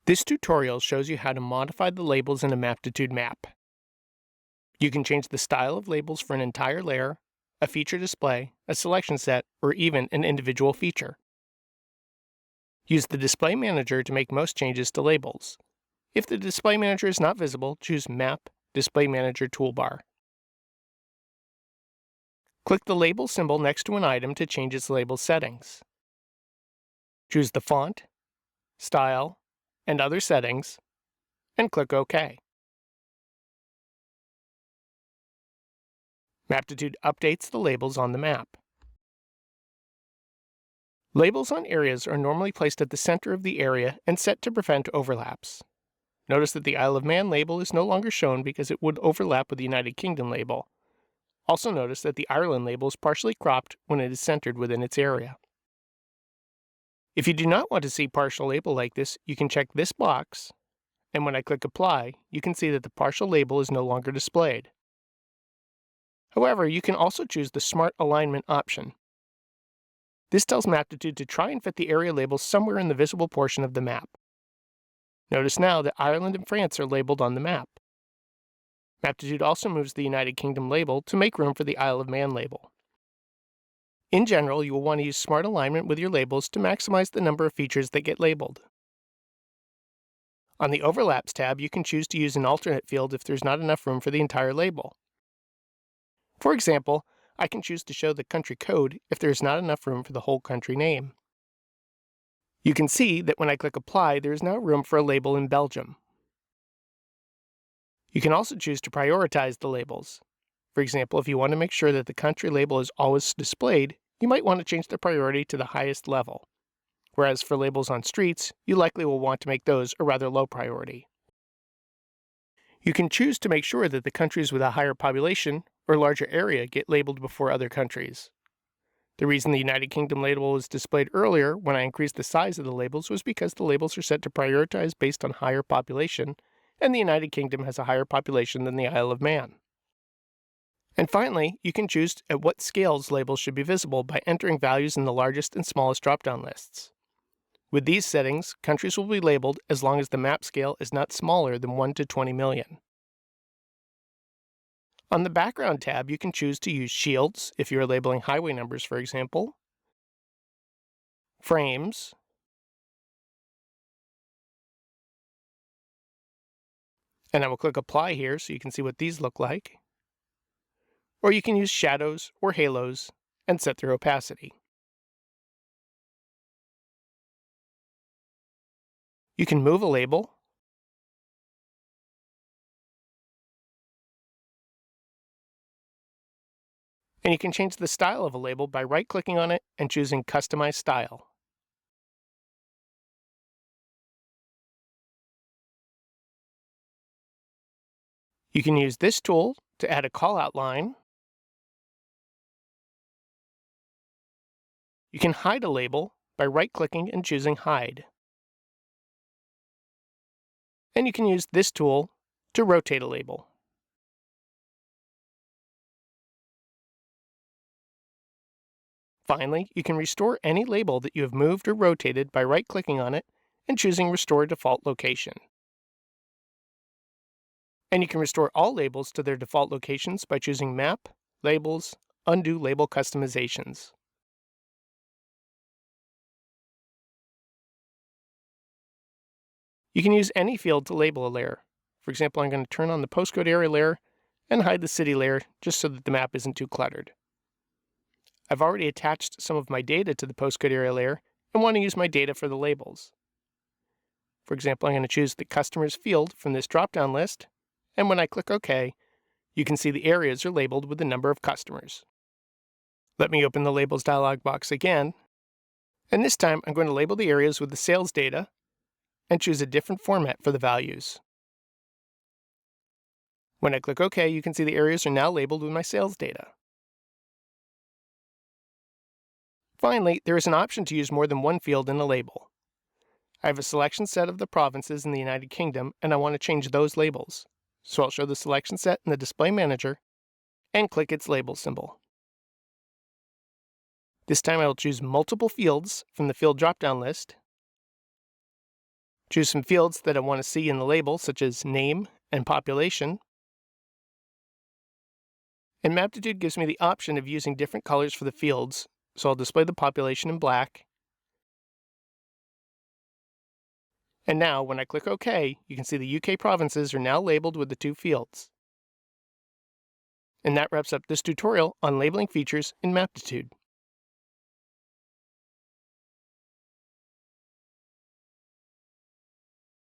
This tutorial shows you how to modify the labels in a Maptitude map. You can change the style of labels for an entire layer, a feature display, a selection set, or even an individual feature. Use the Display Manager to make most changes to labels. If the Display Manager is not visible, choose Map, Display Manager toolbar. Click the label symbol next to an item to change its label settings. Choose the font, style, and other settings, and click OK. Maptitude updates the labels on the map. Labels on areas are normally placed at the center of the area and set to prevent overlaps. Notice that the Isle of Man label is no longer shown because it would overlap with the United Kingdom label. Also notice that the Ireland label is partially cropped when it is centered within its area. If you do not want to see partial label like this, you can check this box, and when I click Apply, you can see that the partial label is no longer displayed. However, you can also choose the Smart Alignment option. This tells Maptitude to try and fit the area labels somewhere in the visible portion of the map. Notice now that Ireland and France are labeled on the map. Maptitude also moves the United Kingdom label to make room for the Isle of Man label. In general, you will want to use Smart Alignment with your labels to maximize the number of features that get labeled. On the Overlaps tab, you can choose to use an alternate field if there's not enough room for the entire label. For example, I can choose to show the country code if there is not enough room for the whole country name. You can see that when I click Apply, there is now room for a label in Belgium. You can also choose to prioritize the labels. For example, if you want to make sure that the country label is always displayed, you might want to change the priority to the highest level. Whereas for labels on streets, you likely will want to make those a rather low priority. You can choose to make sure that the countries with a higher population or larger area get labeled before other countries. The reason the United Kingdom label was displayed earlier when I increased the size of the labels was because the labels are set to prioritize based on higher population, and the United Kingdom has a higher population than the Isle of Man. And finally, you can choose at what scales labels should be visible by entering values in the largest and smallest drop-down lists. With these settings, countries will be labeled as long as the map scale is not smaller than 1 to 20 million. On the Background tab, you can choose to use shields if you are labeling highway numbers, for example, frames, and I will click Apply here so you can see what these look like. Or you can use shadows or halos and set their opacity. You can move a label, and you can change the style of a label by right-clicking on it and choosing Customize Style. You can use this tool to add a callout line. You can hide a label by right-clicking and choosing Hide. And you can use this tool to rotate a label. Finally, you can restore any label that you have moved or rotated by right-clicking on it and choosing Restore Default Location. And you can restore all labels to their default locations by choosing Map, Labels, Undo Label Customizations. You can use any field to label a layer. For example, I'm going to turn on the postcode area layer and hide the city layer just so that the map isn't too cluttered. I've already attached some of my data to the postcode area layer and want to use my data for the labels. For example, I'm going to choose the Customers field from this drop-down list, and when I click OK, you can see the areas are labeled with the number of customers. Let me open the Labels dialog box again, and this time I'm going to label the areas with the sales data and choose a different format for the values. When I click OK, you can see the areas are now labeled with my sales data. Finally, there is an option to use more than one field in a label. I have a selection set of the provinces in the United Kingdom, and I want to change those labels. So I'll show the selection set in the Display Manager and click its label symbol. This time I will choose multiple fields from the field drop-down list, Choose some fields that I want to see in the label, such as name and population. And Maptitude gives me the option of using different colors for the fields, so I'll display the population in black. And now, when I click OK, you can see the UK provinces are now labeled with the 2 fields. And that wraps up this tutorial on labeling features in Maptitude.